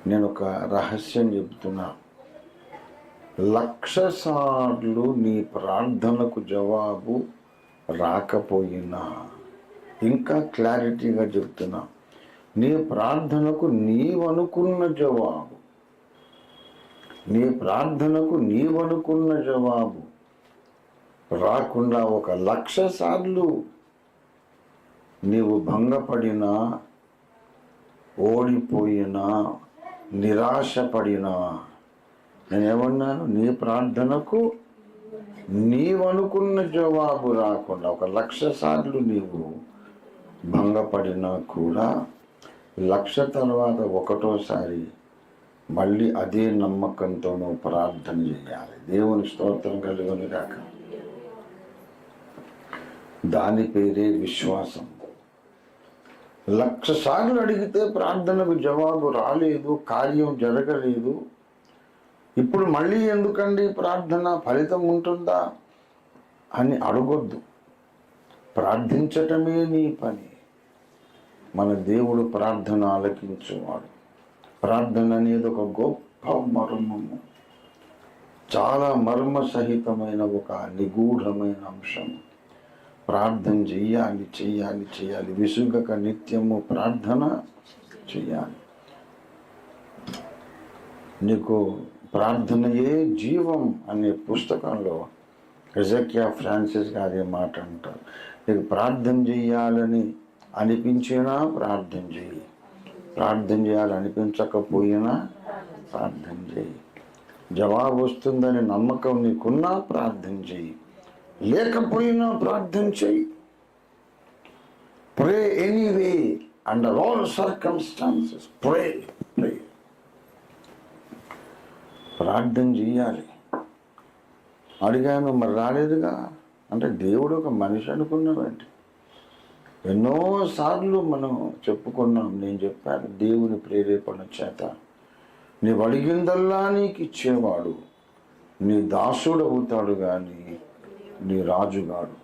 నేను ఒక రహస్యం చెబుతున్నా. 1,00,000 సార్లు నీ ప్రార్థనకు జవాబు రాకపోయినా, ఇంకా క్లారిటీగా చెప్తున్నా, నీ ప్రార్థనకు నీవనుకున్న జవాబు, నీ ప్రార్థనకు నీవనుకున్న జవాబు రాకుండా 1,00,000 సార్లు నీవు భంగపడినా, ఓడిపోయినా, నిరాశపడినా, నేనేమన్నాను? నీ ప్రార్థనకు నీవనుకున్న జవాబు రాకుండా 1,00,000 సార్లు నీవు భంగపడినా కూడా 1,00,000 తర్వాత 1,000సారి మళ్ళీ అదే నమ్మకంతో నువ్వు ప్రార్థన చేయాలి. దేవుని స్తోత్రం కలుగును గాక. దాని పేరే విశ్వాసం. 1,00,000 సార్లు అడిగితే ప్రార్థనకు జవాబు రాలేదు, కార్యం జరగలేదు, ఇప్పుడు మళ్ళీ ఎందుకండి ప్రార్థన, ఫలితం ఉంటుందా అని అడగొద్దు. ప్రార్థించటమే నీ పని. మన దేవుడు ప్రార్థన ఆలకించేవాడు. ప్రార్థన అనేది ఒక గొప్ప మర్మము, చాలా మర్మ సహితమైన ఒక నిగూఢమైన అంశం. ప్రార్థన చెయ్యాలి, చెయ్యాలి, చెయ్యాలి, విసుగక నిత్యము ప్రార్థన చెయ్యాలి. నీకు ప్రార్థనయే జీవం అనే పుస్తకంలో హెజకియా ఫ్రాన్సిస్ గారి మాట అంటారు. నీకు ప్రార్థన చెయ్యాలని అనిపించినా ప్రార్థన చెయ్యి, ప్రార్థన చేయాలి అనిపించకపోయినా ప్రార్థన చెయ్యి, జవాబు వస్తుందని నమ్మకం నీకున్నా ప్రార్థన చెయ్యి, లేకపోయినా ప్రార్థన చెయ్యి. ప్రే ఎనీవే, అండర్ ఆల్ సర్కమ్స్టాన్సెస్ ప్రే. ప్రే, ప్రార్థన చెయ్యాలి. అడిగాను, మరి రాలేదుగా అంటే దేవుడు ఒక మనిషి అనుకున్నాడంటే. ఎన్నోసార్లు మనం చెప్పుకున్నాం, నేను చెప్పాను, దేవుని ప్రేరేపణ చేత నీవు అడిగిందల్లా నీకు ఇచ్చేవాడు నీ దాసుడు అవుతాడు కానీ నీ రాజుగాడు.